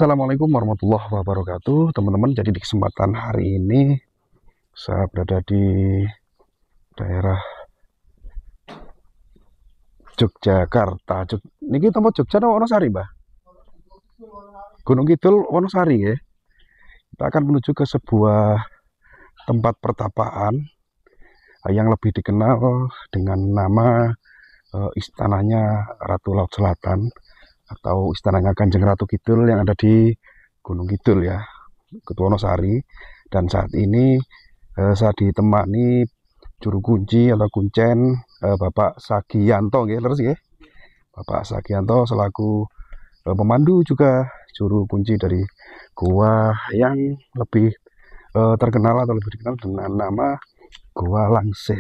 Assalamualaikum warahmatullahi wabarakatuh, teman-teman. Jadi di kesempatan hari ini saya berada di daerah Yogyakarta. Niki tempat Jogja atau Wonosari, Mbah? Gunung Kidul, Wonosari ya. Kita akan menuju ke sebuah tempat pertapaan yang lebih dikenal dengan nama istananya Ratu Laut Selatan atau istananya Kanjeng Ratu Kidul yang ada di Gunung Kidul ya, Wonosari. Dan saat ini saya ditemani juru kunci atau kuncen Bapak Sagiyanto, terus ya, Bapak Sagiyanto selaku pemandu juga juru kunci dari gua yang lebih terkenal atau lebih dikenal dengan nama Gua Langse.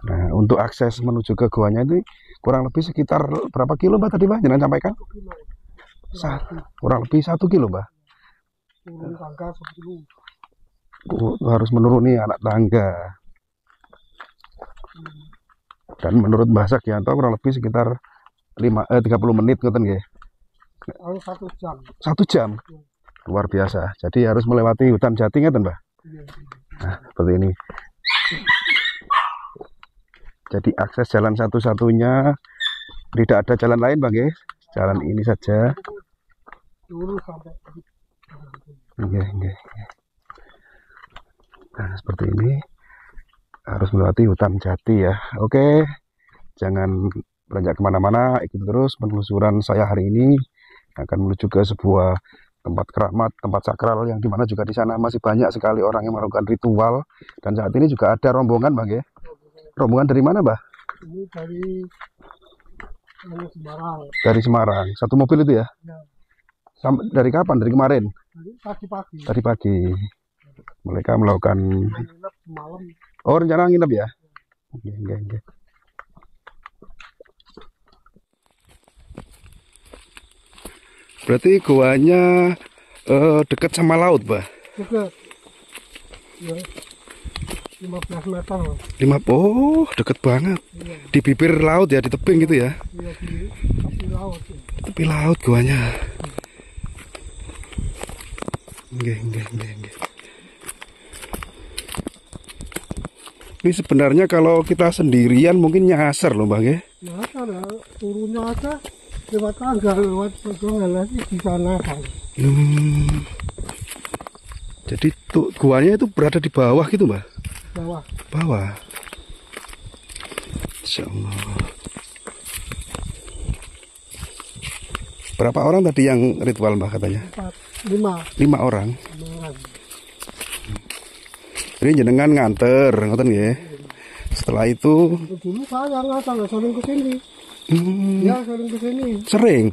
Nah, untuk akses menuju ke guanya itu kurang lebih sekitar berapa kilo, Mbak, tadi, Mbak? Jangan sampaikan. Kurang lebih 1 kilo, Mbak. Turun tangga 1 kilo. Harus menuruni anak tangga. Dan menurut Mbah Sagiyanto kurang lebih sekitar 30 menit ngoten nggih. 1 jam. 1 jam. Luar biasa. Jadi harus melewati hutan jati ngeten, Mbah. Nah, seperti ini. Jadi akses jalan satu-satunya, tidak ada jalan lain, Bang, ya. Jalan ini saja. Lurus sampai. Nggih. Nah, seperti ini. Harus melewati hutan jati ya. Oke. Jangan beranjak kemana-mana, ikuti terus penelusuran saya hari ini. Akan menuju ke sebuah tempat keramat, tempat sakral yang dimana juga di sana masih banyak sekali orang yang melakukan ritual. Dan saat ini juga ada rombongan, Bang, ya. Rombongan dari mana, Mbah? Ini dari Semarang. Dari Semarang. Satu mobil itu ya? Ya. Sampai dari kapan? Dari kemarin? Dari pagi-pagi. Tadi pagi. Mereka melakukan. Nginep semalam. Oh, rencana nginep ya? Oke. Berarti goanya dekat sama laut, Mbah? Dekat. Ya. 15 meter. Oh, deket banget. Iya. Di bibir laut ya, di tebing gitu ya? Iya, di tepi laut. Tepi laut goanya. Nggih. Ini sebenarnya kalau kita sendirian mungkin nyasar loh, Bang, ya? Nyasar ya, turunnya aja lewat tangga, lewat pegunungan lagi di sana kan. Jadi tuh guanya itu berada di bawah gitu, Mbak? Bawah. Insyaallah. Berapa orang tadi yang ritual, Mbak, katanya? 5 orang. Jadi jenengan nganter, ngoten nggih. Setelah itu dulu saya nggak sering kesini. Ya, sering kesini. Sering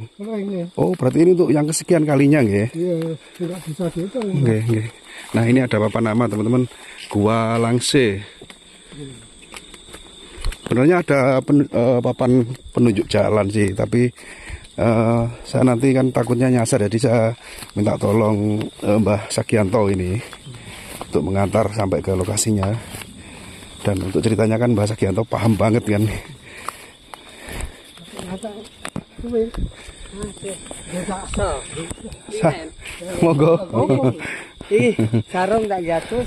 Ya. Oh, berarti ini untuk yang kesekian kalinya nggih? Iya, tidak bisa dihitung. Nggih. Nah, ini ada papan nama, teman-teman. Gua Langse. Sebenarnya ada papan penunjuk jalan sih, tapi saya nanti kan takutnya nyasar, jadi saya minta tolong Mbah Sagiyanto ini untuk mengantar sampai ke lokasinya. Dan untuk ceritanya kan Mbah Sagiyanto paham banget kan. Monggo. Ih, sarung tak jatuh.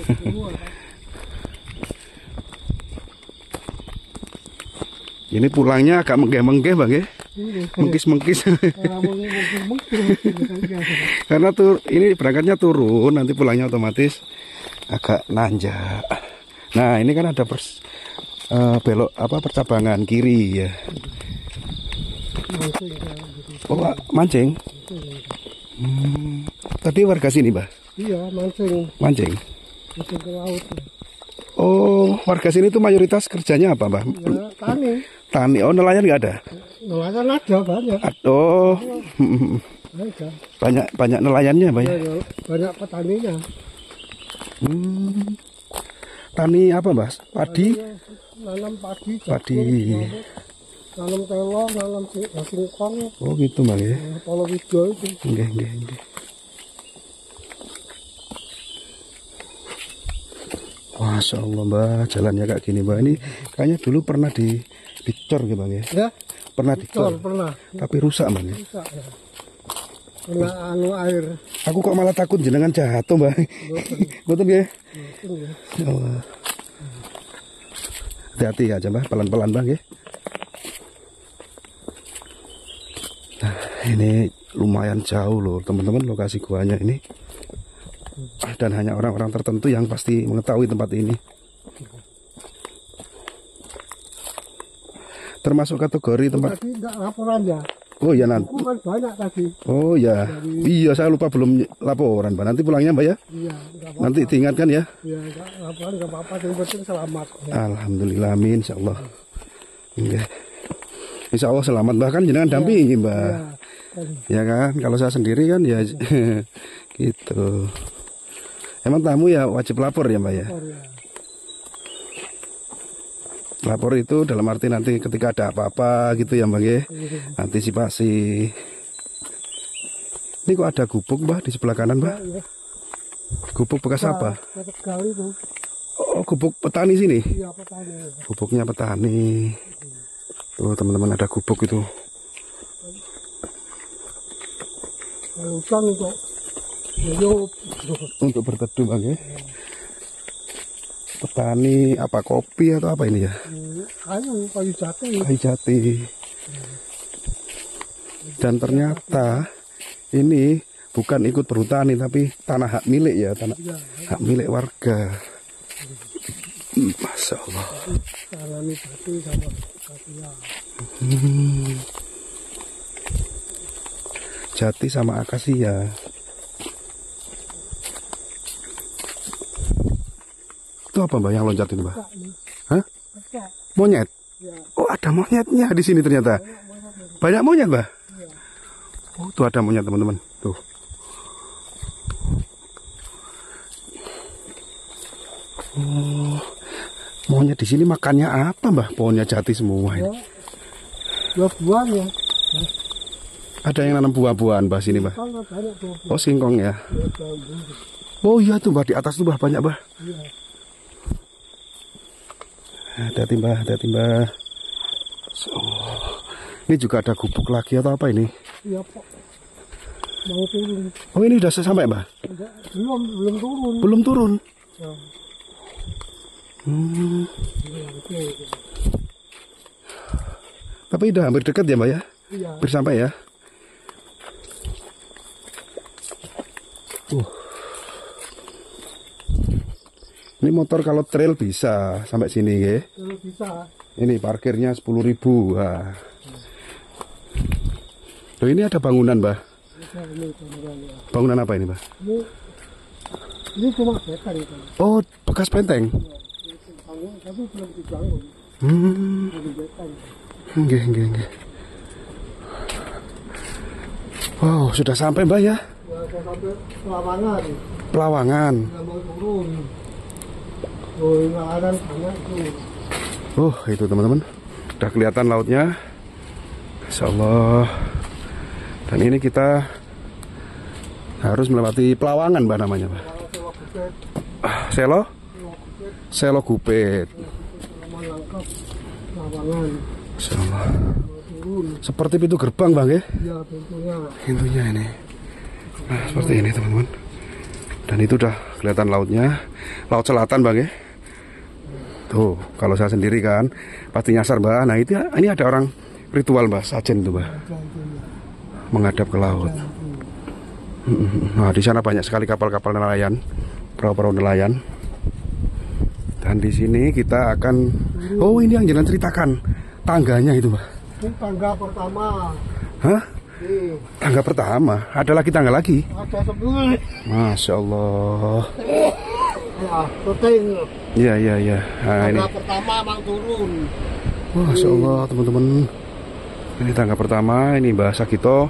Ini pulangnya agak menggeh-menggeh, Bang, ya? Mengkis-mengkis. Karena ini berangkatnya turun, nanti pulangnya otomatis agak nanjak. Nah, ini kan ada belok percabangan kiri ya. Oh, mancing. Tadi warga sini, Mbah? Iya, mancing. Mancing Ke laut. Oh, warga sini tuh mayoritas kerjanya apa, Mbah? Ya, Tani. Oh, nelayan nggak ada? Nelayan ada banyak. Oh, ada. banyak nelayannya, Mbah? Ya, banyak petaninya. Tani apa, Mbah? Padi? Nanam padi. Nanam telur, nanam singkong. Oh, gitu, Mbah, ya? Palawija itu. Nggih. Masya Allah, Mbak, jalannya kayak gini, Mbak. Ini kayaknya dulu pernah dicor gitu, Bang, ya? Ya. Pernah dicor? Pernah. Tapi rusak Mbak. Rusak ya. Kena air. Aku kok malah takut jenengan jatuh Mbak. Betul ya? Betul ya. Oh. Hati-hati aja Mbak, pelan-pelan Bang ya. Nah, ini lumayan jauh loh teman-teman lokasi guanya ini. Dan hanya orang-orang tertentu yang pasti mengetahui tempat ini. Termasuk kategori tempat. Tadi enggak laporan ya. Oh ya nanti. Kan banyak tadi. Oh ya. Iya saya lupa belum laporan Mbak. Nanti pulangnya Mbak ya. Iya, enggak apa-apa. Nanti diingatkan ya. Iya, enggak laporan enggak apa-apa, yang penting selamat. Ya. Alhamdulillah amin insyaallah. Oke. Insyaallah selamat bahkan jenengan dampingi Mbak. Iya. Ya kan, kalau saya sendiri kan ya gitu. Emang tamu ya wajib lapor ya Mbak ya. Lapor itu dalam arti nanti ketika ada apa-apa gitu ya Mbak ya. Antisipasi. Ini kok ada gubuk Mbak di sebelah kanan Mbak? Gubuk bekas apa? Oh gubuk petani sini? Iya petani. Gubuknya petani. Tuh teman-teman ada gubuk itu. Hutan untuk berteduh Bang ya. Petani apa kopi atau apa ini ya? Kayu jati. Kayu jati. Dan ternyata ini bukan ikut berhutani tapi tanah hak milik ya, tanah hak milik warga. Masya Allah. Jati sama akasia. Itu apa Mbak yang loncat ini Mbak? Hah? Monyet? Oh ada monyetnya di sini ternyata. Banyak monyet Mbak? Oh tuh ada monyet teman-teman. Tuh. Oh, monyet di sini makannya apa Mbak? Pohonnya jati semua ini. Buah-buahan ya. Ada yang nanam buah-buahan Mbak sini Mbak? Oh singkong ya. Oh iya tuh Mbak di atas tuh Mbak banyak Mbak. Hati-hati Mbak, hati-hati Mbak. Oh, ini juga ada gubuk lagi atau apa ini? Iya Pak. Mau turun. Oh ini udah sampai Mbak? Belum turun. Belum turun? Ya. Tapi udah hampir dekat ya Mbak ya? Iya. Hampir sampai ya? Ini motor kalau trail bisa sampai sini ya? Bisa. Ini parkirnya 10.000. Wah. Loh ini ada bangunan Mbak? Bangunan apa ini Mbak? Ini cuma benteng itu. Oh bekas benteng? Tapi belum dibangun. Enggak. Wow sudah sampai Mbak ya? Ya saya sampai Pelawangan. Pelawangan. Nggak mau turun. Oh ini ada banyak tuh. Oh itu teman-teman. Udah kelihatan lautnya. Insya Allah. Dan ini kita harus melewati Pelawangan Mbak namanya Mbak. Selo? Selo Gupet. Insya Allah. Seperti pintu gerbang Bang ya? Iya pintunya. Pintunya ini. Nah seperti ini teman-teman. Dan itu udah kelihatan lautnya. Laut selatan Bang ya? Tuh kalau saya sendiri kan pasti nyasar Mbak. Nah itu ini ada orang ritual Mbak, sajen itu Mbak. Menghadap ke laut. Nah di sana banyak sekali kapal-kapal nelayan, perahu-perahu nelayan. Dan di sini kita akan, oh ini yang jangan ceritakan tangganya itu Mbak. Ini tangga pertama. Hah? Tangga pertama? Ada lagi tangga lagi? Ada 10. Masya Allah. Ya, penting. Iya. Nah, ini. Tangga pertama mang turun. Masya Allah teman-teman. Ini tangga pertama, ini Mbak Sagito.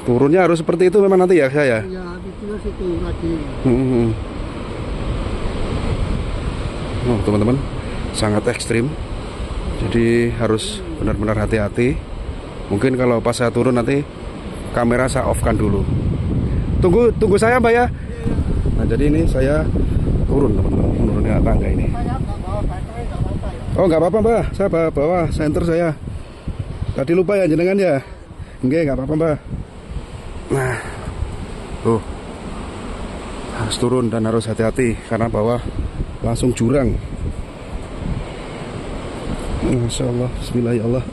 Turunnya harus seperti itu memang nanti ya saya? Ya, itu situ lagi. Oh, teman-teman, sangat ekstrim. Jadi harus benar-benar hati-hati. Mungkin kalau pas saya turun nanti kamera saya off-kan dulu. Tunggu saya Mbak ya. Nah jadi ini saya turun teman-teman, menurunkan tangga ini. Oh nggak apa-apa Mbak, saya bawa senter saya. Tadi lupa ya jenengan ya. Nggih, nggak apa-apa, Mbah. Nah, tuh harus turun dan harus hati-hati karena bawah langsung jurang. Masya Allah, bismillah ya Allah,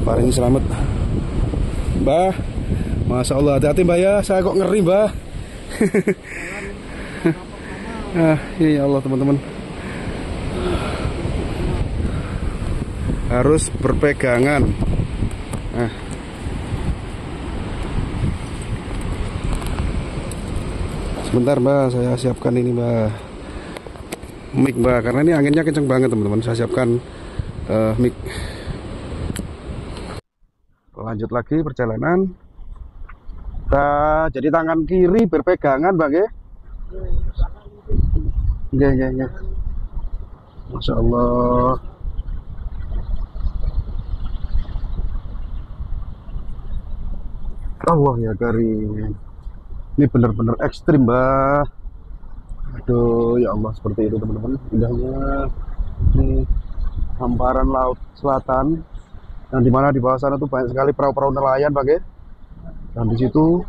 paling selamat Mbah. Masya Allah, hati-hati Mbah ya, saya kok ngeri Mbah. Ah, ya Allah teman-teman, harus berpegangan. Nah, sebentar Mbak, saya siapkan ini Mbak, mic Mbak, karena ini anginnya kenceng banget teman-teman. Saya siapkan mic. Lanjut lagi perjalanan. Kita jadi tangan kiri berpegangan Mbak ya. Ya. Masya Allah. Allah ya Karim. Ini benar-benar ekstrim Mbak. Aduh ya Allah, seperti itu teman-teman. Indahnya ini hamparan laut selatan, yang dimana di bawah sana tuh banyak sekali perahu-perahu nelayan Mbak ya. Dan di situ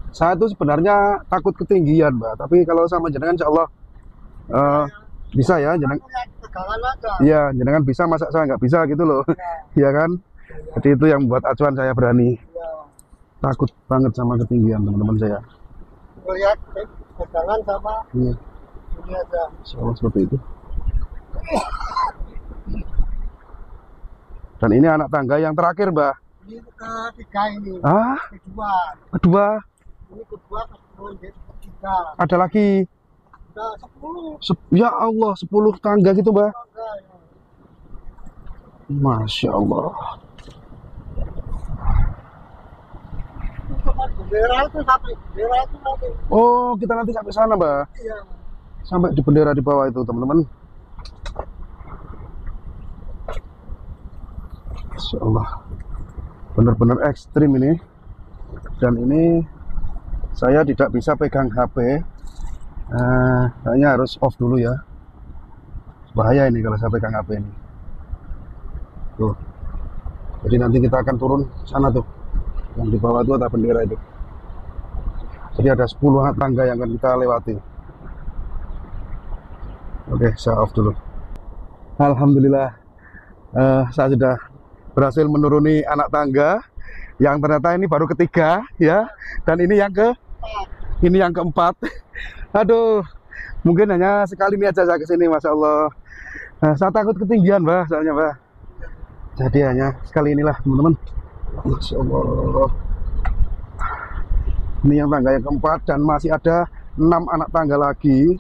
saya tuh sebenarnya takut ketinggian Mbak, tapi kalau sama jenengan insya Allah bisa ya jenengan. Iya, jenengan bisa, masa saya nggak bisa gitu loh. Iya kan? Jadi itu yang membuat acuan saya berani. Takut banget sama ketinggian teman-teman saya. Lihat pegangan sama ini aja. Soal seperti itu. Dan ini anak tangga yang terakhir Mbak. Ini ketiga ini. Ah? Kedua. Ini kedua, ketiga. Ada lagi. Udah 10. Ya Allah, 10 tangga gitu Mbak. Tangga, ya. Masya Allah. Bendera itu sampai bendera itu nanti. Oh, kita nanti sampai sana Mbak. Iya. Sampai di bendera di bawah itu teman-teman. Masya Allah, benar-benar ekstrim ini. Dan ini saya tidak bisa pegang HP. Kayaknya harus off dulu ya. Bahaya ini kalau saya pegang HP ini. Tuh. Jadi nanti kita akan turun sana tuh. Yang di bawah itu ada bendera itu. Jadi ada 10 tangga yang akan kita lewati. Oke, saya off dulu. Alhamdulillah, saya sudah berhasil menuruni anak tangga yang ternyata ini baru ketiga ya, dan ini yang keempat. Aduh, mungkin hanya sekali ini aja saya kesini, Masya Allah. Saya takut ketinggian Mbak, soalnya Mbak. Jadi hanya sekali inilah teman-teman. Masya Allah. Ini yang tangga yang keempat dan masih ada 6 anak tangga lagi.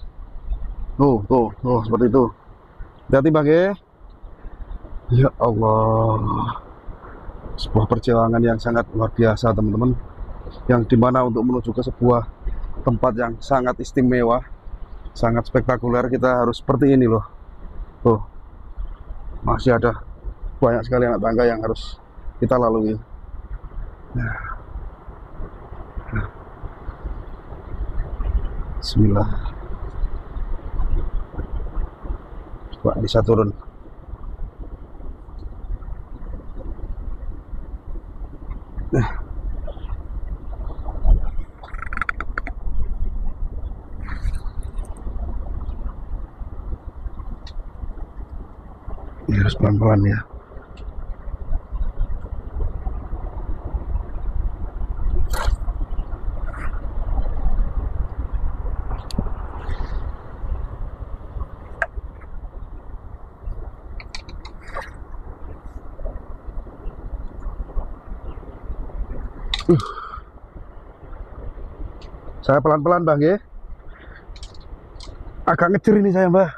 Tuh, seperti itu. Hati-hati Mbak ya. Ya Allah. Sebuah perjalanan yang sangat luar biasa teman-teman. Yang dimana untuk menuju ke sebuah tempat yang sangat istimewa, sangat spektakuler, kita harus seperti ini loh. Tuh, masih ada banyak sekali anak tangga yang harus kita lalui. Bismillah. Coba bisa turun. Ini harus pelan-pelan ya. Saya pelan-pelan Bang ya. Agak ngejer ini saya Mbak.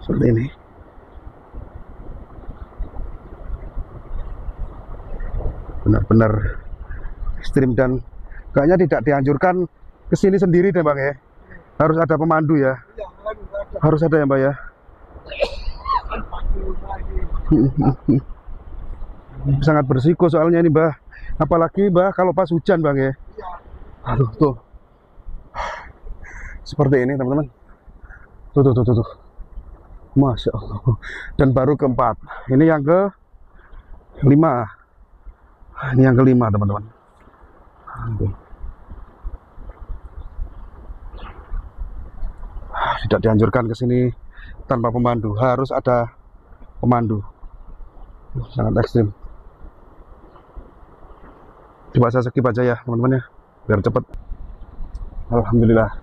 Seperti ini. Benar-benar ekstrim dan kayaknya tidak dianjurkan kesini sendiri deh Bang ya. Harus ada pemandu ya. Harus ada ya Mbak ya. Sangat berisiko soalnya ini Mbak. Apalagi Mbak kalau pas hujan Bang ya. Aduh tuh. Seperti ini teman-teman. Tuh. Masya Allah. Dan baru keempat. Ini yang ke 5. Ini yang kelima, teman-teman. Tidak dianjurkan ke sini tanpa pemandu. Harus ada pemandu. Sangat ekstrim. Coba saya skip aja ya, teman-teman ya, biar cepet. Alhamdulillah,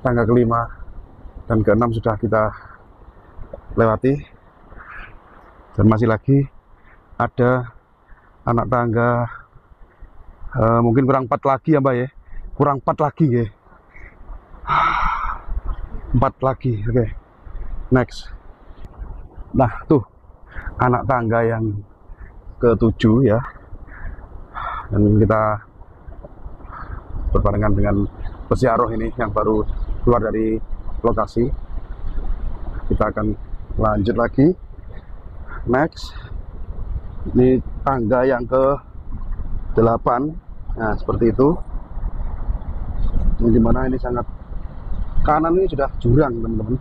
tangga kelima dan keenam sudah kita lewati. Dan masih lagi ada anak tangga, mungkin kurang 4 lagi ya Mbak ya, kurang 4 lagi ya, 4 lagi. Oke, next. Nah tuh anak tangga yang ke-7 ya, dan kita berbarengan dengan peziarah ini yang baru keluar dari lokasi. Kita akan lanjut lagi. Next, ini tangga yang ke-8. Nah seperti itu, yang dimana ini sangat kanan ini sudah jurang teman-teman,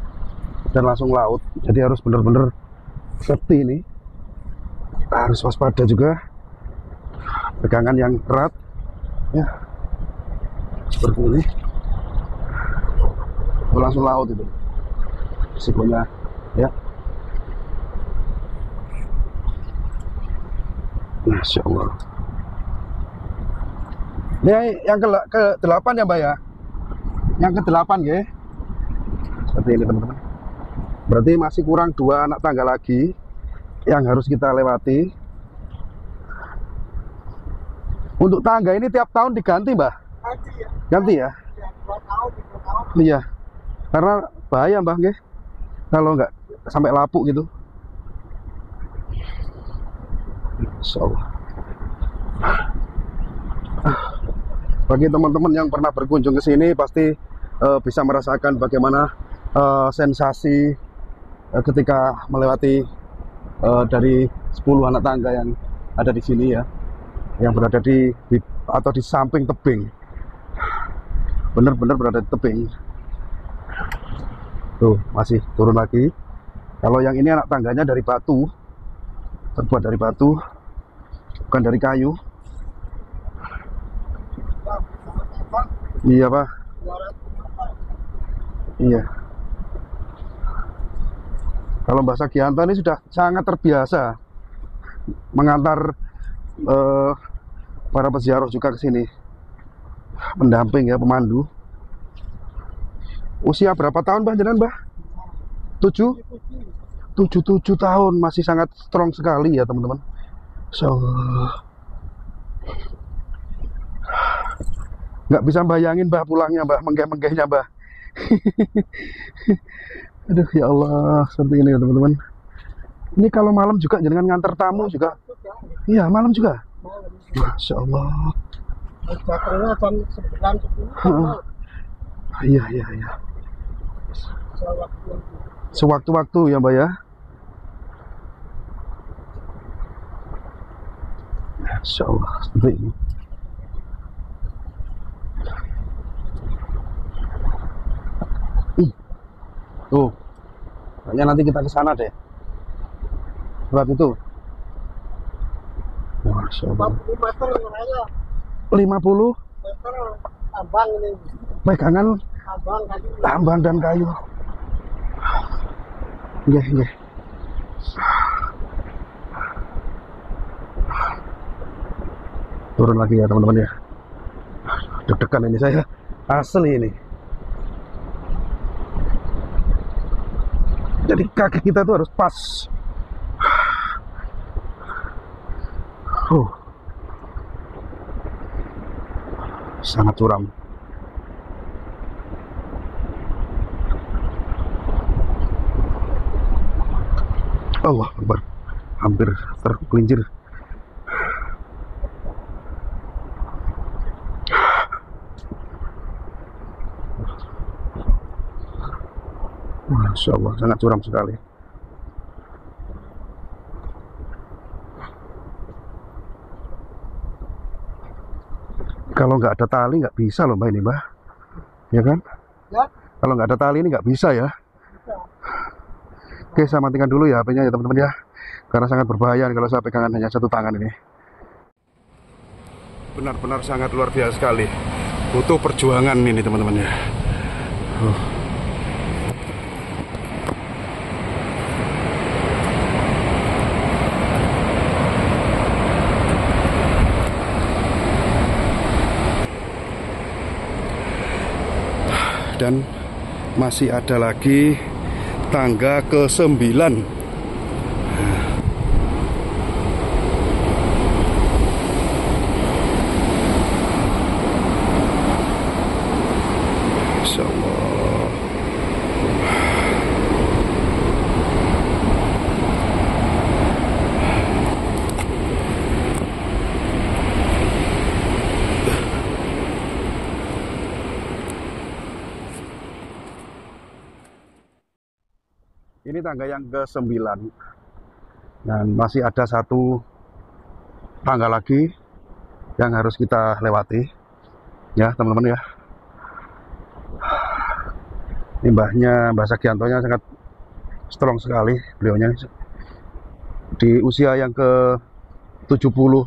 dan langsung laut, jadi harus benar-benar safety ini, harus waspada juga, pegangan yang erat ya, seperti ini. Langsung laut itu risikonya ya. Masya Allah. Ini yang ke-8 ya Mbak ya, yang ke-8 ya, seperti ini teman-teman. Berarti masih kurang 2 anak tangga lagi yang harus kita lewati. Untuk tangga ini tiap tahun diganti Mbak? Ganti ya? 2 tahun, 3 tahun. Iya, karena bahaya Mbak nggih, kalau nggak sampai lapuk gitu. Insya Allah. Bagi teman-teman yang pernah berkunjung ke sini pasti bisa merasakan bagaimana sensasi ketika melewati dari 10 anak tangga yang ada di sini ya, yang berada di atau di samping tebing, benar-benar berada di tebing. Tuh masih turun lagi. Kalau yang ini anak tangganya dari batu, terbuat dari batu, bukan dari kayu. Iya Pak. Iya. Kalau Mbak Sagianto ini sudah sangat terbiasa mengantar para peziarah juga ke sini, pendamping ya, pemandu. Usia berapa tahun Mbak jenengan Mbak? 7 tahun, masih sangat strong sekali ya teman-teman. Insyaallah. Nggak bisa bayangin Mbak pulangnya Mbak, menggeh-menggehnya Mbak. Aduh ya Allah, seperti ini ya teman-teman. Ini kalau malam juga jangan ngantar tamu juga. Iya malam juga. Masya Allah. Datangnya jam 9, 10. Iya. Sewaktu-waktu ya Mbak ya. Masya Allah, seperti ini. Tuh, kayaknya nanti kita ke sana deh. Berat itu. Masya Allah. 50 meter namanya. 50 Meter tambang ini. pegangan Tambang kayu. tambang dan kayu. Iya. Turun lagi ya teman-teman ya. Deg-degan ini saya, asli ini. Jadi kaki kita tuh harus pas. Sangat curam. Allah Akbar, hampir tergelincir. Masya Allah, sangat curam sekali. Kalau nggak ada tali nggak bisa loh Mbak ini Mbak, ya kan? Ya. Kalau nggak ada tali ini nggak bisa ya. Oke, saya matikan dulu ya HP-nya ya teman-teman ya, karena sangat berbahaya kalau saya pegangan hanya satu tangan ini. Benar-benar sangat luar biasa sekali, butuh perjuangan ini teman-teman ya. Dan masih ada lagi tangga ke-9. Insya Allah. Ini tangga yang ke-9 dan masih ada satu tangga lagi yang harus kita lewati ya teman-teman ya. Ini Mbah Sagiantonya sangat strong sekali, beliaunya di usia yang ke 77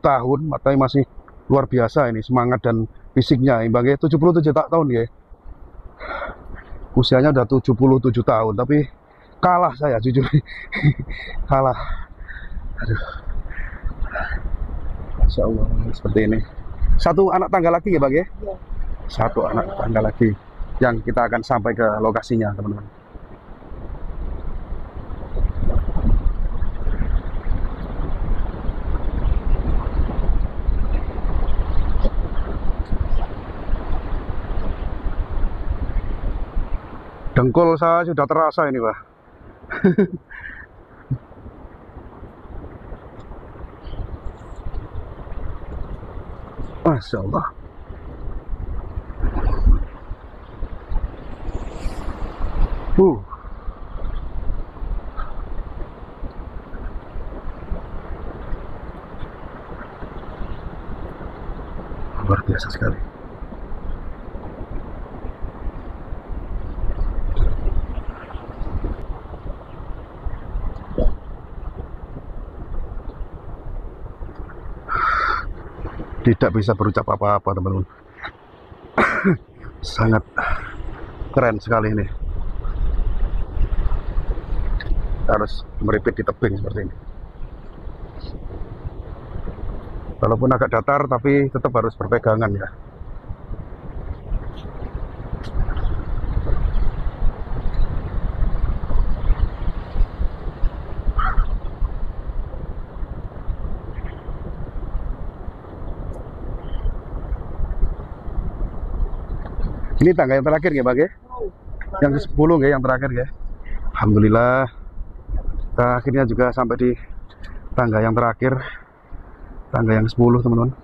tahun, matanya masih luar biasa ini semangat dan fisiknya. Mbah 77 tahun ya, usianya udah 77 tahun tapi kalah saya jujur. Kalah. Aduh. Insya Allah seperti ini. Satu anak tangga lagi ya Bang ya? Ya. Satu anak tangga lagi yang kita akan sampai ke lokasinya teman-teman. Dengkul saya sudah terasa ini Pak. Masya Allah. Luar biasa sekali. Tidak bisa berucap apa-apa teman-teman. Sangat keren sekali ini. Harus meripit di tebing seperti ini. Walaupun agak datar tapi tetap harus berpegangan ya. Ini tangga yang terakhir ya Bang ya? Yang ke-10 ya, yang terakhir ya. Alhamdulillah kita akhirnya juga sampai di tangga yang terakhir, tangga yang ke-10 teman-teman.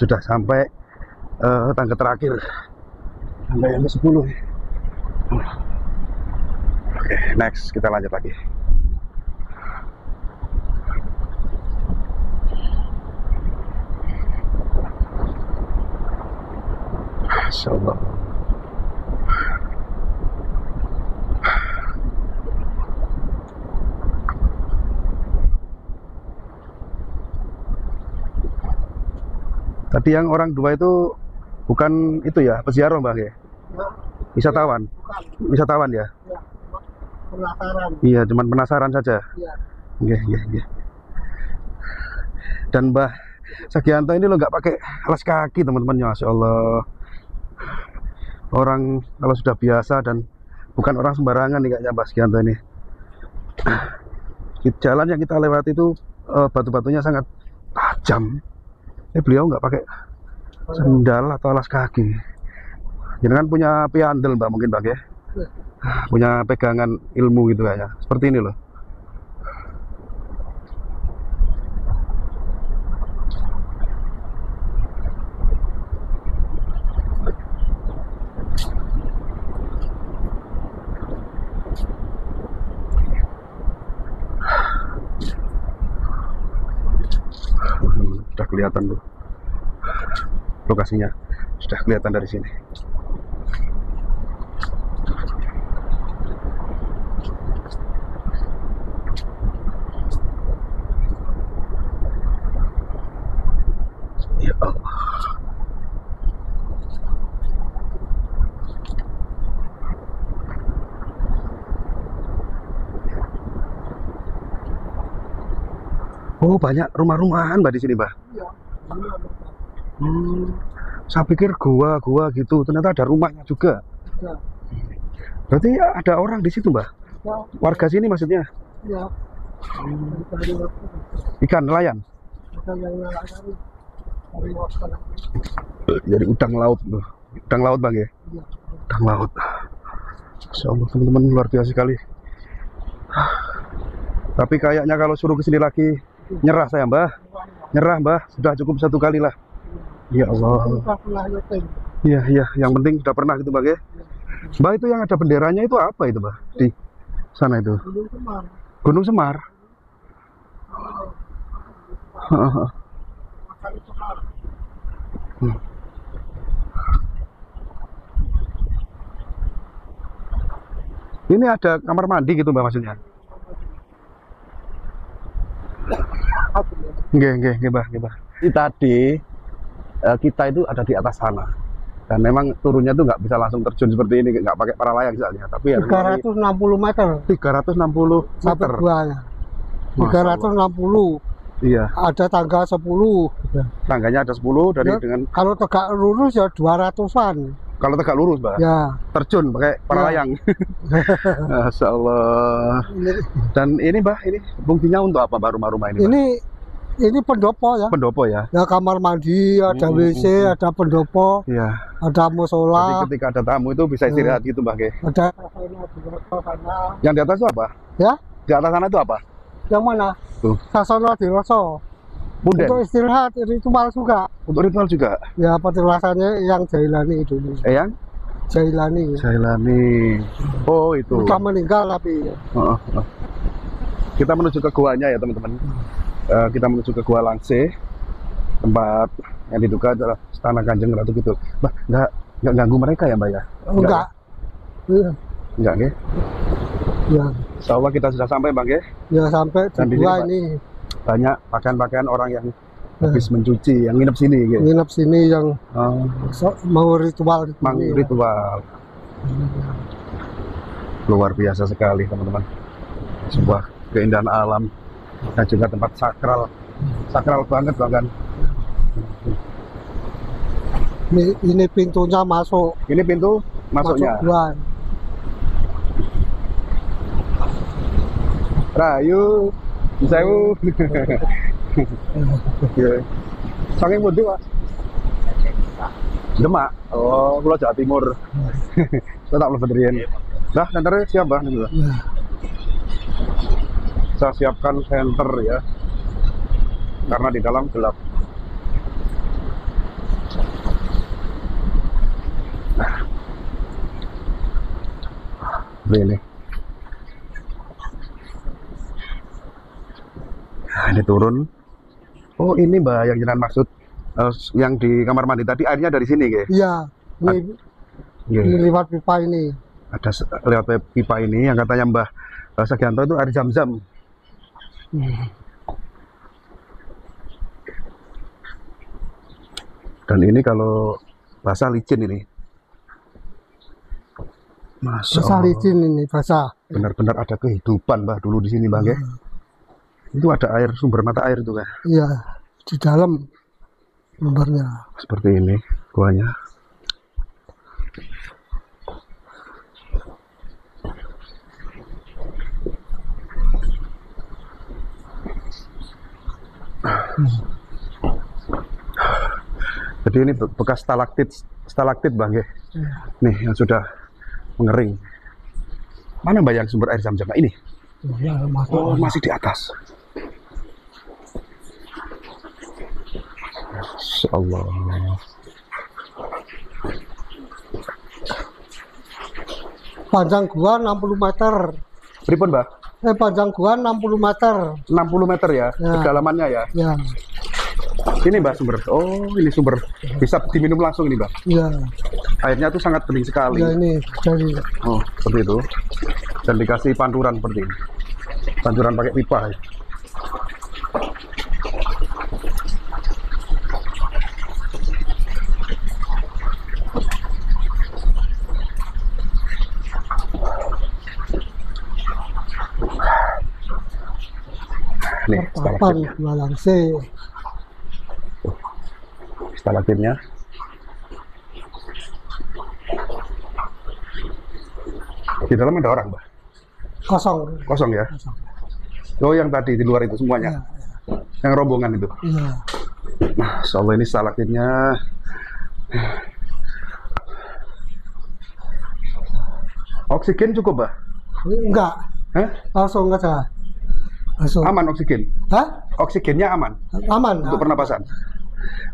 Sudah sampai tangga terakhir, tangga yang ke-10. Oke, next kita lanjut lagi. Masya Allah. Tadi yang orang dua itu bukan itu ya, peziarah Bang ya? Wisatawan? Wisatawan ya? Ya, penasaran. Iya, cuman penasaran saja. Iya. Iya. Dan Mbah Sagianto ini lo nggak pakai alas kaki teman-teman, Masya Allah. Orang kalau sudah biasa dan bukan orang sembarangan nih kayaknya Mbah Sagianto ini. Jalan yang kita lewati itu batu-batunya sangat tajam. Beliau nggak pakai sendal atau alas kaki. Jangan punya piandel Mbak mungkin Bang ya. Punya pegangan ilmu gitu kayaknya. Seperti ini loh. kelihatan tuh. Lokasinya sudah kelihatan dari sini. Ya Allah. Oh, banyak rumah-rumahan Mbak di sini, Mbak. Iya. Saya pikir gua gitu, ternyata ada rumahnya juga. Ya. Berarti ada orang di situ, Mbak. Ya. Warga sini maksudnya. Ya. Ikan nelayan. Bukan yang nelayan. Dari wakil. Jadi udang laut tuh. Udang laut, Bang ya. Iya. Udang laut. Masya Allah, teman-teman, luar biasa sekali. Tapi kayaknya kalau suruh ke sini lagi nyerah saya, Mbah. Nyerah, Mbah. Sudah cukup satu kali lah. Ya Allah. Kita pernah nyeting. Iya, iya, yang penting sudah pernah gitu, Mbak ya. Mbak, itu yang ada benderanya itu apa itu, Mbak? Di sana itu. Gunung Semar. Gunung Semar. Makan Semar. Ini ada kamar mandi gitu, Mbak, maksudnya? Nggih, Mbah. Ini tadi kita itu ada di atas sana. Dan memang turunnya tuh nggak bisa langsung terjun seperti ini, nggak pakai para layang misalnya. Tapi ya 360 meter 360 sampai meter. buahnya. Masya Allah. 360. Iya, Ada tangga 10. tangganya ada 10 dari Ya, dengan kalau tegak lurus ya 200-an. kalau tegak lurus, Mbak. Ya. Terjun pakai para Ya. layang. Masya Allah. Dan ini, Mbak, ini fungsinya untuk apa, Mbak, rumah-rumah ini, Mbak? Ini pendopo ya. Pendopo ya? Ya kamar mandi, ada WC, ada pendopo, Iya. ada Jadi musola, ketika ada tamu itu bisa istirahat gitu, Mbak. Ge. ada Yang di atas itu apa? ya. Di atas sana itu apa? Yang mana? Tuh. Sasono Diroso. Punden. Untuk istirahat ritual juga. Untuk ritual juga. Ya petilasannya yang Jailani itu. Yang Jailani. Jailani. Oh, itu. Udah meninggal tapi. Oh. Kita menuju ke guanya ya, teman-teman. Kita menuju ke Gua Langse, tempat yang diduga adalah Istana Kanjeng Ratu Kidul. Mbak, nggak ganggu mereka ya, Mbak ya? Enggak. Iya. Enggak, ya? Ya. Insya Allah kita sudah sampai, Bang, ya. Ya sampai Dan di di gua sini, ini Banyak pakaian-pakaian orang yang habis mencuci, yang nginep sini, gitu. nginep sini yang mau ritual. Mang ini, ya. ritual. Luar biasa sekali, teman-teman. Sebuah keindahan alam dan juga tempat sakral banget bahkan. Ini pintunya masuk. Ini pintu masuknya. Masuk gua. Rayu, sewu. Ya. Saking pundi, Pak? Demak. Oh, kula Jawa Timur. Saya tak mlebet riyen. Nah, senternya siap, Bang. Ya. Saya siapkan senter ya. Karena di dalam gelap. Ini. Nah, ini turun. Oh, ini Mbak yang jenengan maksud yang di kamar mandi tadi airnya dari sini, Ge? Iya, ini lewat pipa ini. Ada lewat pipa ini yang katanya Mbah Sagianto itu air zam-zam. Dan ini kalau basah licin ini. Masya Basah Allah. licin ini, basah. Benar-benar ada kehidupan, Mbah, dulu di sini, Bang, ya. Itu ada air, sumber mata air itu, kan? Iya, di dalam sumbernya. Seperti ini guanya. Jadi ini bekas stalaktit, Bang, ya. Nih yang sudah mengering. Mana Mbak yang sumber air zam-zam? Nah, ini. Ya, Oh, masih di atas. Masya Allah. Panjang gua 60 meter. Pripun, Mbak? Panjang gua 60 meter. 60 meter ya, Ya. kedalamannya ya. Ya, Ini Mbak sumber. Oh, ini sumber. Bisa diminum langsung ini Mbak. Iya. Airnya tuh sangat bening sekali. Ya ini dari Oh, seperti itu. Dan dikasih panturan seperti ini. Panturan pakai pipa. Ya. Nih, Pertapan Walangse. stalaktinnya. Di dalam ada orang, Mbak? Kosong. Kosong ya? Kosong. Oh, yang tadi di luar itu semuanya? Ya. Yang rombongan itu? Iya. Masya Allah, ini stalaktinnya. Oksigen cukup, Mbak? Enggak. Hah? Langsung aja. Langsung. Aman oksigen? Hah? Oksigennya aman? Aman. Untuk pernapasan?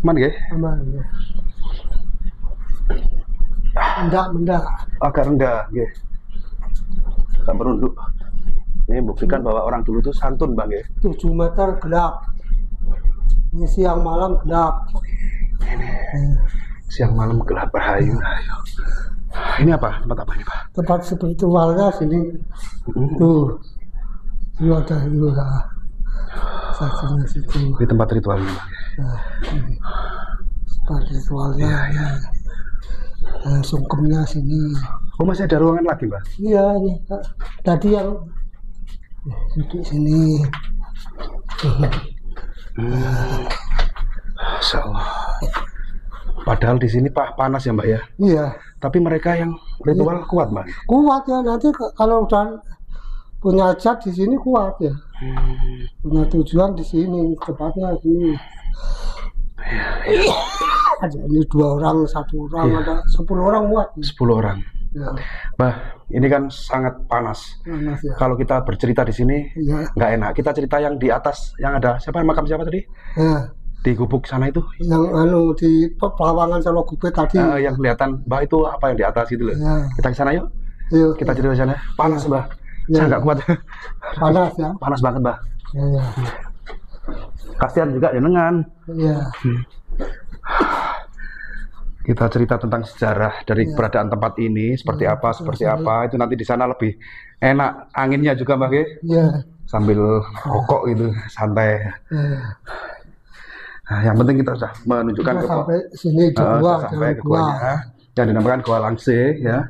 Aman ya? Aman. Ya. Mendak. Agak rendah, ya. Agak merunduk. Ini buktikan bahwa orang dulu tuh santun, Bang, ya. 7 meter gelap. Ini siang malam gelap. Siang malam gelap berhayu. Ini apa? Tempat apa ini, Pak? Tempat spiritualnya sini. Tuh. Itu ada itu lah. Saksinya situ. Di tempat ritualnya, Bang. Nah, ini. Tempat ritualnya. Ya. Nah, sungkemnya sini. Oh, masih ada ruangan lagi, Mbak? Iya, ini. Tadi yang duduk sini. Masya Allah. Padahal di sini panas ya, Mbak ya. Iya. Tapi mereka yang ritual kuat, Mbak. Kuat ya, nanti kalau udah punya zat di sini kuat ya. Punya tujuan di sini, tempatnya sini. Ada ini 2 orang, 1 orang, Iya. ada 10 orang muat. 10 orang. Ya, Mbak, ini kan sangat panas. panas ya. Kalau kita bercerita di sini Iya. nggak enak. Kita cerita yang di atas, yang ada makam siapa tadi? Ya, Di gubuk sana itu. yang di Pelawangan Sologupe tadi. Yang kelihatan, Mbak, itu apa yang di atas itu loh. Ya. Kita ke sana yuk. Yuk, Kita cerita di sana. Panas, Mbak. Ya. Saya nggak kuat. panas ya. Panas banget, Mbak. Ya, ya. Kasihan juga jenengan. Ya. Kita cerita tentang sejarah dari keberadaan tempat ini seperti apa, seperti apa. Itu nanti di sana lebih enak. Anginnya juga, Mbak, ya. Ya. Sambil rokok gitu, santai. Ya. Nah, yang penting kita sudah menunjukkan Kita ke sampai sini sudah gua, sampai ke guanya yang dinamakan Gua Langse ya.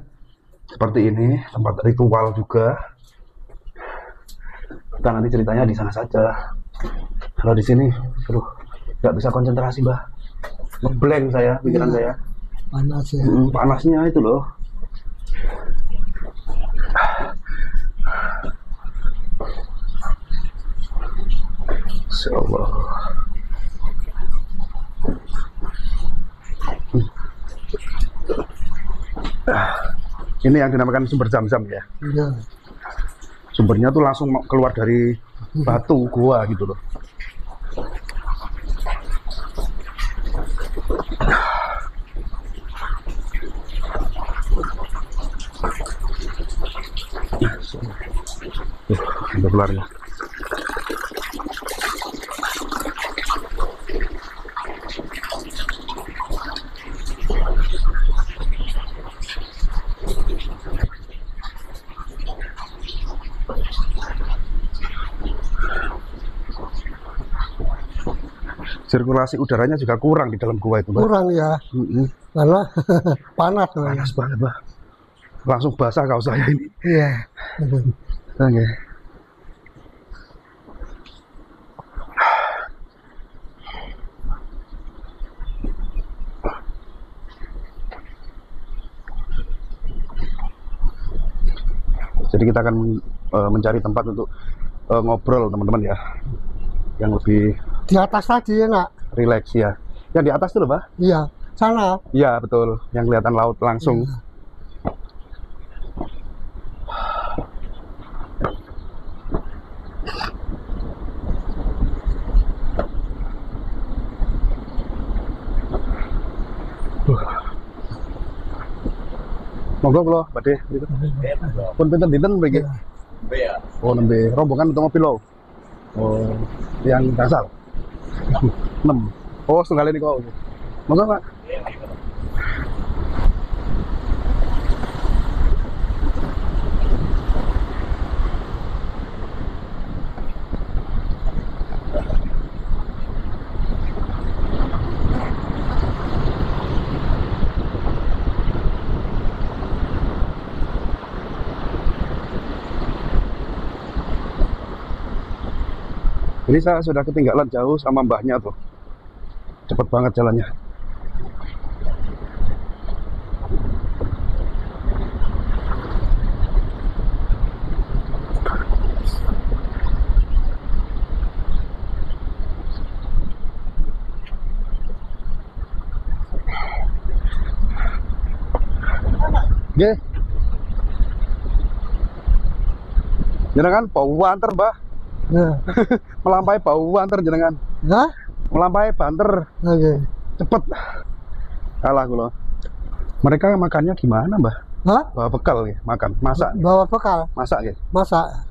Seperti ini, tempat ritual juga. Kita nanti ceritanya di sana saja. Kalau di sini, aduh, nggak bisa konsentrasi, Mbak. Ngeblank saya, pikiran saya. Panas ya. Panasnya itu loh. Insya Allah. Ini yang dinamakan sumber Zam-Zam ya. Ya. Sumbernya tuh langsung keluar dari batu gua gitu loh. Udah keluar ya. Sirkulasi udaranya juga kurang di dalam gua itu, Mbak. Kurang ya. Karena panas. Panas banget, Mbak. Langsung basah kaos saya ini. Iya. Oke. Jadi kita akan mencari tempat untuk ngobrol, teman-teman ya, yang lebih Di atas tadi enak. rileks ya. Yang di atas itu loh, Mbak? Iya. Sana. Iya, betul. Yang kelihatan laut langsung. Monggo kula badhe mriku. Pun pinten dinten mriki? Iya. Oh, nembe rombongan atau mobil lo? Oh, yang dasar. 6. Oh, setunggal ini kok. Monggo, Pak. Ini saya sudah ketinggalan jauh sama mbahnya tuh. Cepet banget jalannya. Nggih. Jenengan bau banter, Mbah. Ya. Melampaui bau banter jenengan. Hah? Melampaui banter. Oke. Cepet. Kalah kula. Mereka makannya gimana, Mbah? Hah? Bawa bekal ya, makan, masak. Bawa bekal, Masak ya. masak.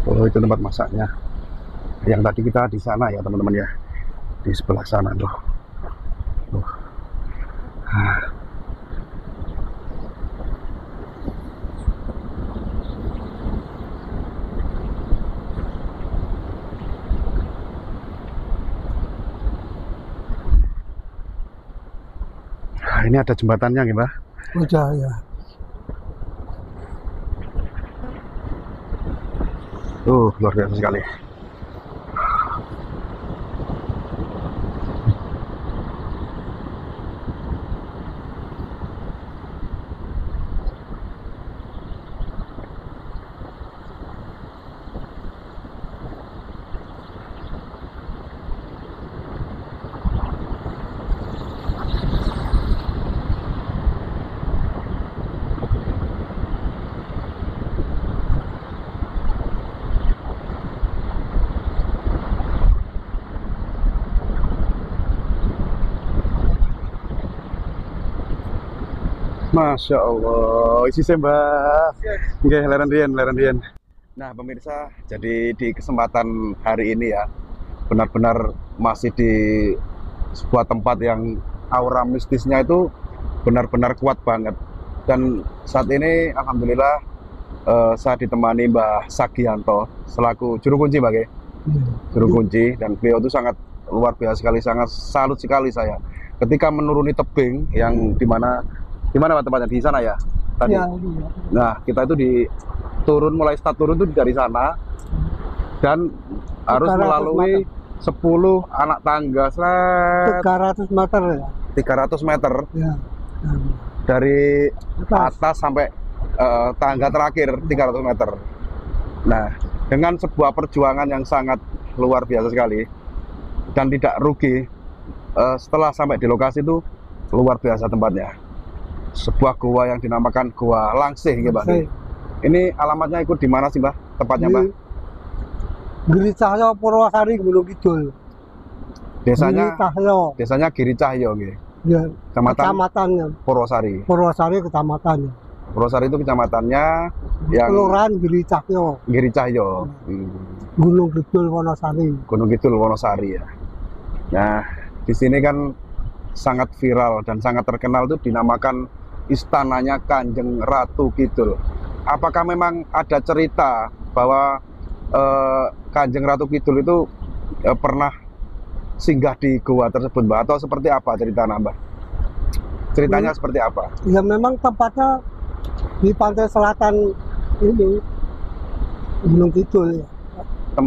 Oh, itu tempat masaknya. Yang tadi kita di sana ya, teman-teman ya. Di sebelah sana tuh. Tuh. Ah. Nah, ini ada jembatannya nih, Mbah. Udah ya. Luar biasa sekali. Masya Allah, isi Mbak. Oke, leren rian. Nah, pemirsa, jadi di kesempatan hari ini ya, benar-benar masih di sebuah tempat yang aura mistisnya itu benar-benar kuat banget. Dan saat ini, alhamdulillah, saya ditemani Mbah Sagianto selaku juru kunci, Mbak. Juru kunci, dan beliau itu sangat luar biasa sekali, sangat salut sekali saya. Ketika menuruni tebing yang dimana Pak tempatnya? Di sana ya tadi. Ya, iya. Nah, kita itu mulai start turun itu dari sana dan harus 300 melalui 10 anak tangga 300 meter ya. 300 meter Ya. dari Atas. atas sampai tangga terakhir 300 meter. Nah, dengan sebuah perjuangan yang sangat luar biasa sekali dan tidak rugi, setelah sampai di lokasi itu luar biasa tempatnya. Sebuah gua yang dinamakan Gua Langsih, gitu, Mbak. Ini alamatnya ikut di mana sih, Mbak? Tempatnya, Mbak? Giri Cahyo Purwosari Gunung Kidul. Desanya Giri Cahyo. Desanya Giri Cahyo, gitu. Ya. Kecamatan Kecamatannya. Purwosari. Purwosari kecamatannya. Purwosari itu kecamatannya yang Kelurahan Giri Cahyo. Giri Cahyo. Gunung Kidul Wonosari. Gunung Kidul Wonosari ya. Nah, di sini kan sangat viral dan sangat terkenal itu dinamakan istananya Kanjeng Ratu Kidul. Apakah memang ada cerita bahwa Kanjeng Ratu Kidul itu pernah singgah di gua tersebut, Mbak? Atau seperti apa cerita Mbak? Ceritanya seperti apa? Ya memang tempatnya di pantai selatan ini Gunung Kidul ya.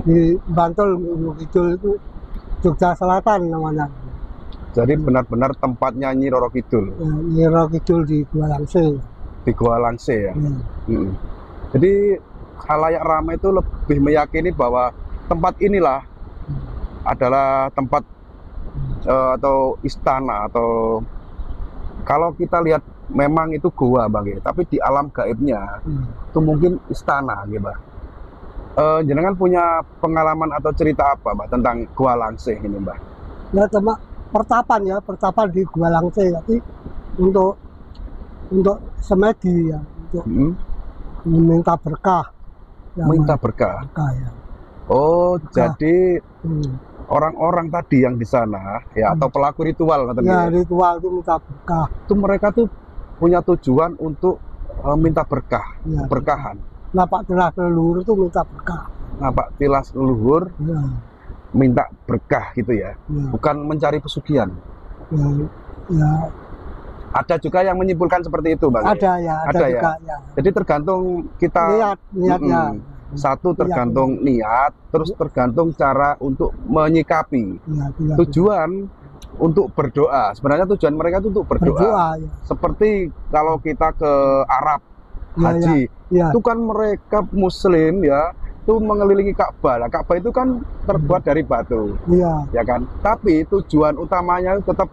Di Bantul Gunung Kidul itu Jogja Selatan namanya. Jadi benar-benar tempatnya Nyi Roro Kidul. Ya, Nyi Roro Kidul di Gua Langse. Di Gua Langse ya. Jadi khalayak ramai itu lebih meyakini bahwa tempat inilah adalah tempat atau istana atau Kalau kita lihat memang itu gua Bang ya, tapi di alam gaibnya itu mungkin istana gitu Mbak. Jenengan punya pengalaman atau cerita apa Mbak tentang Gua Langsih ini Mbak? Ya cuma pertapan di Gua Langsih, tapi untuk semedi ya, untuk meminta berkah. Ya, Minta berkah. berkah ya. Oh, Berkah. jadi Hmm. orang-orang tadi yang di sana ya atau pelaku ritual Ya katanya ritual itu minta berkah. itu mereka tuh punya tujuan untuk minta berkah, Ya. berkahan. Napak tilas leluhur itu minta berkah. Napak tilas leluhur Ya, minta berkah gitu ya, ya, bukan mencari pesugihan. ya, ya. Ada juga yang menyimpulkan seperti itu Bang. Ada ya, ada Ada ya? juga ya. Jadi tergantung kita Niatnya. satu tergantung niat, terus tergantung cara untuk menyikapi. Ya, ya. Tujuan untuk berdoa. Sebenarnya tujuan mereka itu untuk berdoa. Berdoa ya. Seperti kalau kita ke Arab Ya, haji, ya. itu kan mereka Muslim ya, itu mengelilingi Ka'bah. Nah, Ka'bah itu kan terbuat dari batu, Iya, ya kan? Tapi tujuan utamanya tetap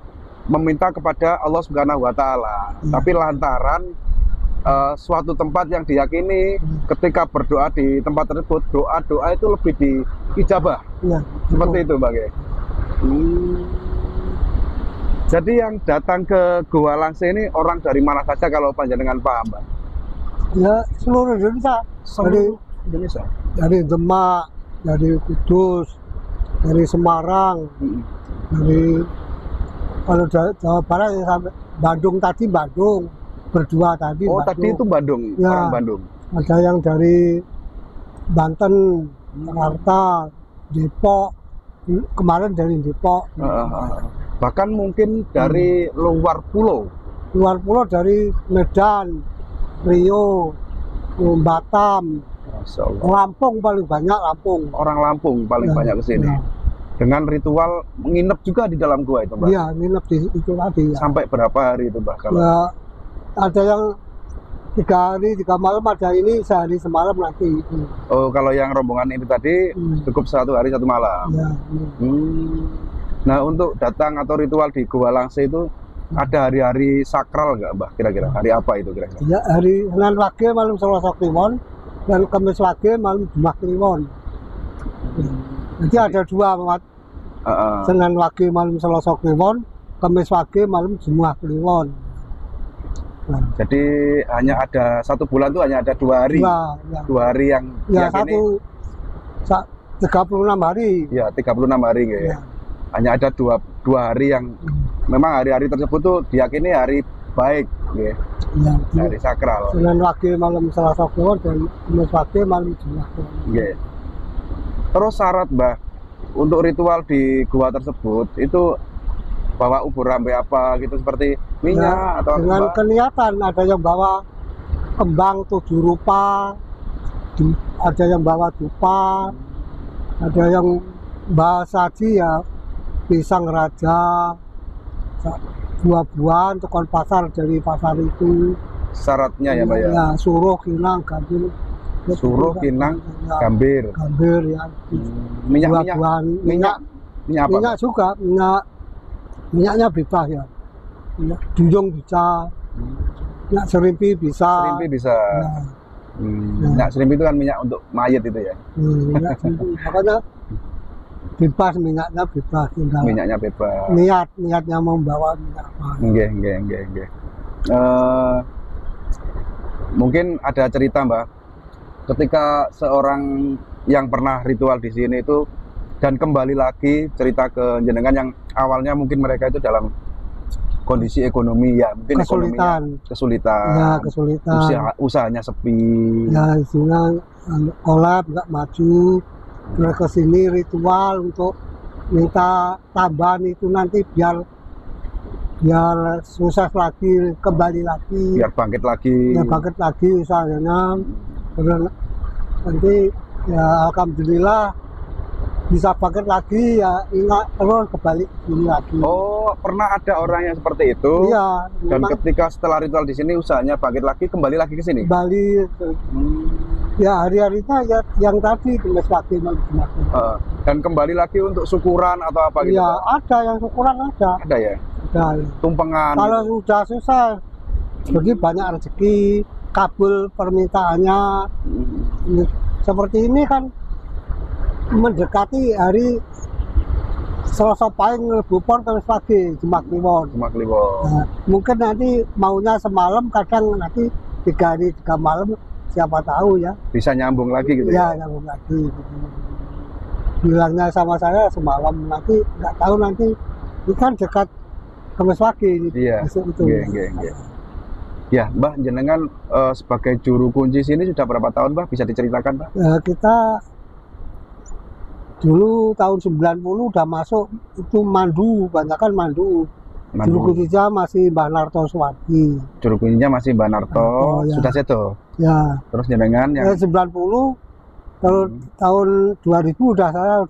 meminta kepada Allah Subhanahu wa taala. Tapi lantaran suatu tempat yang diyakini ketika berdoa di tempat tersebut, doa-doa itu lebih diijabah. iya. Seperti itu, Bang. Jadi yang datang ke Gua Langsih ini orang dari mana saja kalau panjenengan paham, Bang? Ya, seluruh Indonesia. Seluruh Indonesia. Dari Demak, dari Kudus, dari Semarang, dari kalau Jawa Barat ya sampai Bandung tadi berdua tadi. Oh, Bandung. tadi itu Bandung, Ya. orang Bandung. Ada yang dari Banten, Jakarta, Depok. Kemarin dari Depok. Bahkan mungkin dari luar pulau. Luar pulau dari Medan, Riau, Batam, Masya Allah. Lampung paling banyak Lampung. Orang Lampung paling Ya, banyak ke sini. ya. Dengan ritual menginap juga di dalam gua itu, Mbak. Iya, nginep di itu tadi ya. Sampai berapa hari itu, Mbak? Kalau Ya, ada yang 3 hari 3 malam, ada ini sehari semalam nanti. Oh, kalau yang rombongan ini tadi cukup 1 hari 1 malam. Ya, Nah, untuk datang atau ritual di Gua Langsih itu ada hari-hari sakral nggak, Mbak? Kira-kira hari apa itu kira-kira? ya, hari Senin Wage malam Selasa Kliwon dan Kamis Wage malam Jumat Kliwon. Jadi ada dua Mat. Senin Wage malam Selasa Kliwon, Kamis Wage malam Jumat Kliwon. Nah, Jadi hanya ada 1 bulan tuh hanya ada 2 hari. ya. 2 hari yang Ya, diyakini- 36 hari. Ya, 36 hari gitu ya. Ya. Hanya ada dua hari yang memang hari-hari tersebut tuh diyakini hari baik, gitu. Ya, Hari sakral. Senin Wage malam Selasa Kliwon dan Kamis Wage malam Jumat Kliwon. Gitu. Terus syarat, Mbak, untuk ritual di gua tersebut itu bawa ubur rambe apa gitu seperti minyak Ya, atau dengan apa? kelihatan ada yang bawa kembang 7 rupa, ada yang bawa dupa, ada yang bawa saji ya pisang raja, buah-buahan tukang pasar dari pasar itu. Syaratnya ya, Mbak ya. Ya, suruh, kinang, gambir. Suruh, kinang, ya, gambir. gambir ya. Minyak-minyak. Buah-buahan, Minyak apa? minyak juga, minyaknya bebas ya. Minyak duyung bisa, minyak serimpi bisa. Serimpi bisa. Ya, Minyak serimpi itu kan minyak untuk mayat itu ya. minyak serimpi. Makanya bebas, minyaknya bebas, tinggal Minyaknya bebas. niatnya membawa minyak apa. Nggih. Mungkin ada cerita, Mbak, ketika seorang yang pernah ritual di sini itu dan kembali lagi cerita ke jenengan yang awalnya mungkin mereka itu dalam kondisi ekonomi ya, mungkin Kesulitan. kesulitan, Ya, kesulitan. usahanya sepi. Ya, isinya kolab nggak maju. Terus ke sini ritual untuk minta tambahan itu nanti biar sukses lagi, kembali lagi, Biar bangkit lagi. ya bangkit lagi usahanya. Terus nanti ya alhamdulillah bisa bangkit lagi, ya ingat terus kembali sini lagi. Oh, pernah ada orang yang seperti itu. Iya, Dan memang ketika setelah ritual di sini usahanya bangkit lagi, kembali lagi ke sini. kembali ya hari-harinya ya yang tadi Kamis Wage malam Jumat. Dan kembali lagi untuk syukuran atau apa gitu. Ya Pak? ada yang syukuran ada. Ada ya. Udah. tumpengan. Kalau udah susah, bagi banyak rezeki, kabul permintaannya. Seperti ini kan mendekati hari Selasa Pahing, Lebu Pon, Kamis pagi, Jumat Kliwon. Nah, mungkin nanti maunya semalam, kadang nanti 3 hari 3 malam, siapa tahu ya. Bisa nyambung lagi gitu ya? Ya, nyambung lagi. Gitu. Bilangnya sama saya semalam, nanti nggak tahu nanti, ini kan dekat Kamis pagi. Iya, itu. Ya, Mbah, jenengan sebagai juru kunci sini sudah berapa tahun, Mbah? Bisa diceritakan, Mbah? Kita dulu tahun 90 udah masuk itu mandu, banyak kan mandu. Juru kuncinya masih Mbah Narto Suwadi. Juru kuncinya masih Mbah Narto, ya. sudah seto. Ya. Terus jenengan yang 90 tahun 2000 udah saya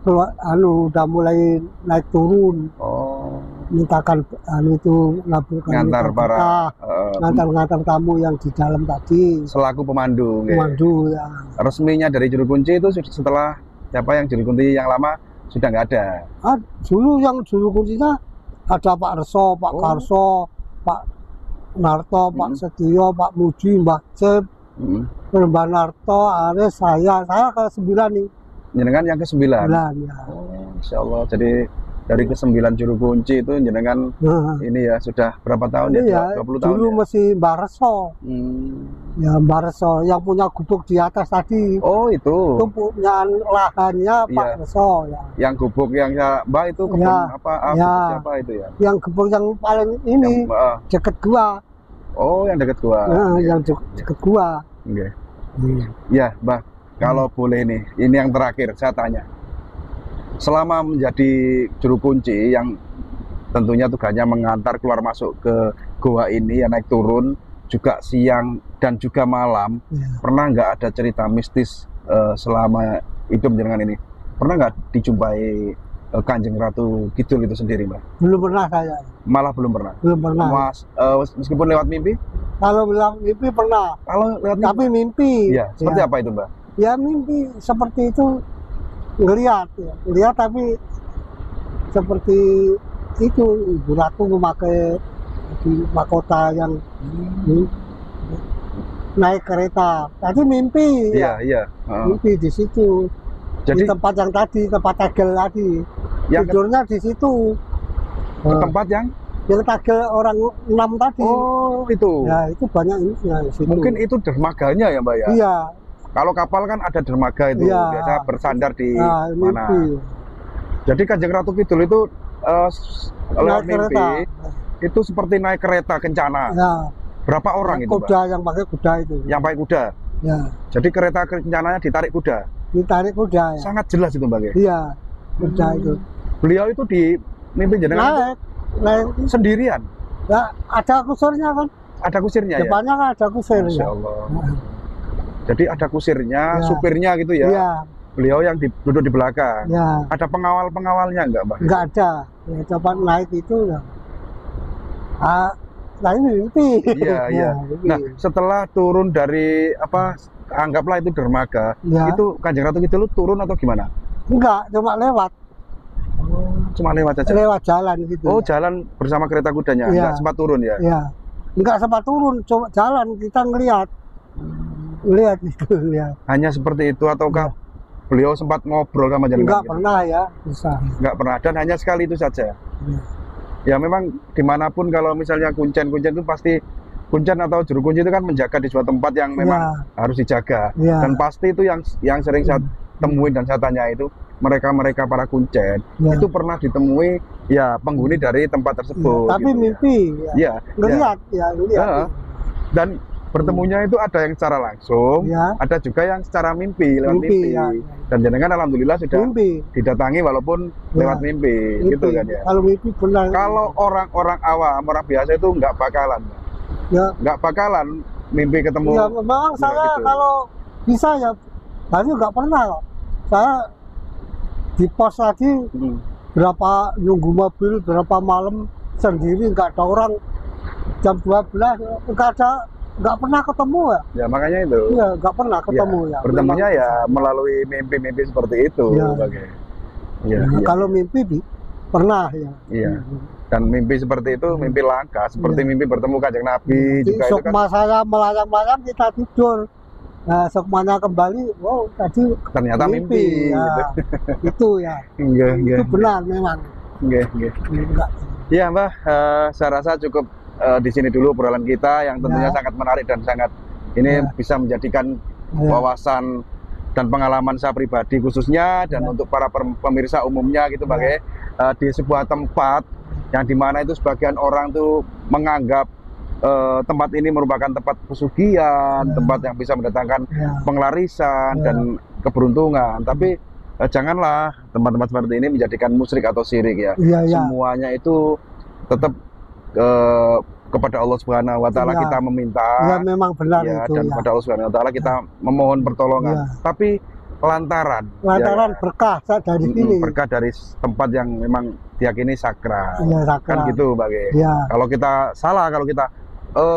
udah mulai naik turun. Oh. Mintakan itu ngantar para ngantar tamu yang di dalam tadi. Selaku pemandu. Pemandu ya. Resminya dari juru kunci itu setelah siapa yang juru kunci yang lama sudah nggak ada. Dulu yang juru kuncinya ada Pak Reso, Pak Karso, Pak Narto, Pak Setio, Pak Muji, Mbah Cep, Mbah Narto, Ares, saya ke-9 nih. Jenengan yang ke-9? 9 ya. Oh, Insya Allah. Jadi dari ke-9 juru kunci itu jenengan ini ya sudah berapa tahun ya? 20 tahun. Dulu masih Mbah Reso. Ya, Mbah Reso yang punya gubuk di atas tadi. Oh, itu. Itu punya lahannya Pak Reso ya. Yang gubuk yang Mbah itu kebun apa? Siapa itu ya? Yang gubuk yang paling ini deket gua. Oh, yang deket gua. Yang deket gua. Oke. Ya, Mbah. Kalau boleh nih, ini yang terakhir saya tanya. Selama menjadi juru kunci yang tentunya tugasnya mengantar keluar masuk ke goa ini, ya naik turun, juga siang dan juga malam, pernah nggak ada cerita mistis selama hidup jenengan ini? Pernah nggak dijumpai Kanjeng Ratu Kidul itu sendiri, Mbak? Belum pernah saya. Malah belum pernah? Belum pernah. Meskipun lewat mimpi? Kalau bilang mimpi pernah. Kalau lewat tapi mimpi. Ya, seperti apa itu, Mbak? Ya mimpi seperti itu, ngelihat tapi seperti itu Ibu Ratu memakai mahkota yang naik kereta. Tadi mimpi. Mimpi di situ. Jadi, di tempat yang tadi, tempat Tagel tadi. Tidurnya di situ. Tempat yang Tagel orang 6 tadi. Oh, itu. Ya, itu banyak ini. Ya, mungkin itu dermaganya ya, Mbak ya? Iya. Kalau kapal kan ada dermaga itu, biasa bersandar di mana. Jadi Kanjeng Ratu Kidul itu lewat mimpi, itu seperti naik kereta kencana. Ya. Berapa orang itu, kuda, Mbak? Yang pakai kuda itu. Yang pakai kuda? Ya. Jadi kereta kencananya ditarik kuda? Ditarik kuda, ya. Sangat jelas itu, Mbak? Iya, kuda itu. Beliau itu di mimpi jenengan naik sendirian? Ya, ada kusurnya kan? Ada kusirnya. Depannya kan ada kusirnya. Masya Allah. Jadi ada kusirnya, supirnya gitu ya? Iya. Beliau yang duduk di belakang. Ya. Ada pengawal-pengawalnya enggak, Mbak? Enggak ada. Ya, coba naik itu ya. Nah ini mimpi. Iya. Nah, setelah turun dari anggaplah itu dermaga, itu Kanjeng Ratu Kidul turun atau gimana? Enggak, cuma lewat. Cuma lewat aja? Lewat jalan gitu. Oh, jalan bersama kereta kudanya, enggak sempat turun ya? Iya. Enggak sempat turun, cuma jalan, kita ngelihat. Lihat itu ya. Hanya seperti itu ataukah beliau sempat ngobrol sama jenengan? Enggak pernah ya, bisa. Enggak pernah, dan hanya sekali itu saja. Ya memang dimanapun kalau misalnya kuncen itu pasti kuncen atau juru kunci itu kan menjaga di suatu tempat yang memang harus dijaga. Dan pasti itu yang sering saya temuin dan saya tanya itu mereka para kuncen itu pernah ditemui ya penghuni dari tempat tersebut. Tapi gitu, mimpi. Ya. Ngelihat. Dan bertemunya itu ada yang secara langsung, ada juga yang secara mimpi, lewat mimpi. Dan jenengan alhamdulillah sudah didatangi walaupun lewat mimpi, gitu kan ya. Kalau mimpi benar. Kalau orang-orang awam, orang biasa itu nggak bakalan, nggak bakalan mimpi ketemu. Ya memang saya gitu. Kalau bisa ya, tapi nggak pernah kok. Saya di pos tadi berapa nunggu mobil, berapa malam sendiri nggak ada orang, jam 12 nggak pernah ketemu ya. Ya makanya itu. Iya, nggak pernah ketemu ya. Bertemunya ya melalui mimpi-mimpi seperti itu. Kalau mimpi pernah ya. Iya. Dan mimpi seperti itu mimpi langka, seperti mimpi bertemu Kanjeng Nabi juga itu kan. Sukma saya melayang-layang kita tidur. Nah, sukmanya kembali, wow tadi Ternyata mimpi ya, gitu. itu ya. Nggih, nggih. Itu benar memang. Nggih, nggih. Enggak. Iya Mbah, saya rasa cukup di sini dulu obrolan kita yang tentunya sangat menarik dan sangat ini bisa menjadikan wawasan dan pengalaman saya pribadi khususnya dan untuk para pemirsa umumnya gitu Mbak, di sebuah tempat yang dimana itu sebagian orang tuh menganggap tempat ini merupakan tempat pesugihan, tempat yang bisa mendatangkan penglarisan dan keberuntungan. Tapi janganlah tempat-tempat seperti ini menjadikan musyrik atau syirik ya. Semuanya itu tetap kepada Allah Subhanahu wa taala kita meminta. Ya memang benar itu. Dan kepada Allah Subhanahu wa taala kita memohon pertolongan. Tapi lantaran berkah dari sini. Berkah dari tempat yang memang diyakini sakral. Sakral. Kan gitu, Mbak. Kalau kita salah, kalau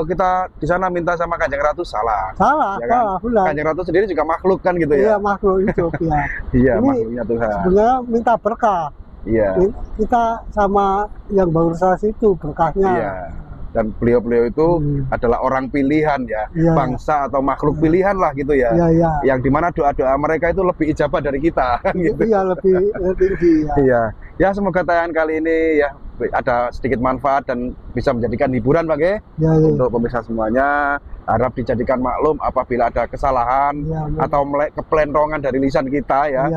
kita di sana minta sama Kanjeng Ratu salah. Salah, ya kan? benar. Kanjeng Ratu sendiri juga makhluk kan gitu ya. Iya, makhluk hidup ya. Iya, makhluknya Tuhan. Sebenarnya minta berkah. Iya. Kita sama yang berusaha itu berkahnya. Iya. Dan beliau-beliau itu adalah orang pilihan ya, bangsa atau makhluk pilihan lah gitu ya. Yang dimana doa-doa mereka itu lebih ijabah dari kita kan gitu. Iya, lebih tinggi ya. Iya. Ya semoga tayangan kali ini ya ada sedikit manfaat dan bisa menjadikan hiburan Pak untuk pemirsa semuanya. Harap dijadikan maklum apabila ada kesalahan atau kepelentongan dari lisan kita ya.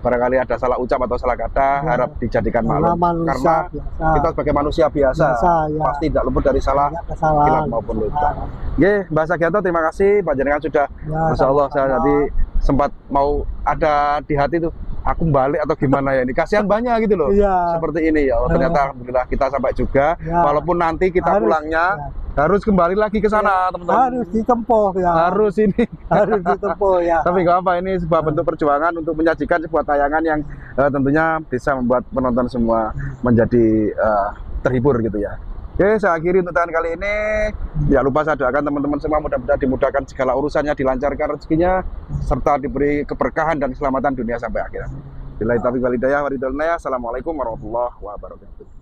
Barangkali ada salah ucap atau salah kata, harap dijadikan maklum karena kita sebagai manusia biasa pasti tidak luput dari salah hilaf maupun lupa. Oke, Mbak Sagianto terima kasih panjenengan sudah Masya Allah saya tadi sempat mau ada di hati tuh aku balik atau gimana ya ini kasihan banyak gitu loh seperti ini ya. Ternyata alhamdulillah kita sampai juga walaupun nanti kita pulangnya harus kembali lagi ke sana teman-teman. Harus ditempuh ya. Harus ini. Harus ditempuh ya. Tapi nggak apa, ini sebuah bentuk perjuangan untuk menyajikan sebuah tayangan yang tentunya bisa membuat penonton semua menjadi terhibur gitu ya. Oke, saya akhiri untuk tayangan kali ini. Jangan lupa saya doakan teman-teman semua mudah-mudahan dimudahkan segala urusannya, dilancarkan rezekinya, serta diberi keberkahan dan keselamatan dunia sampai akhirat. Billahi taufiq wal hidayah. Assalamualaikum warahmatullahi wabarakatuh.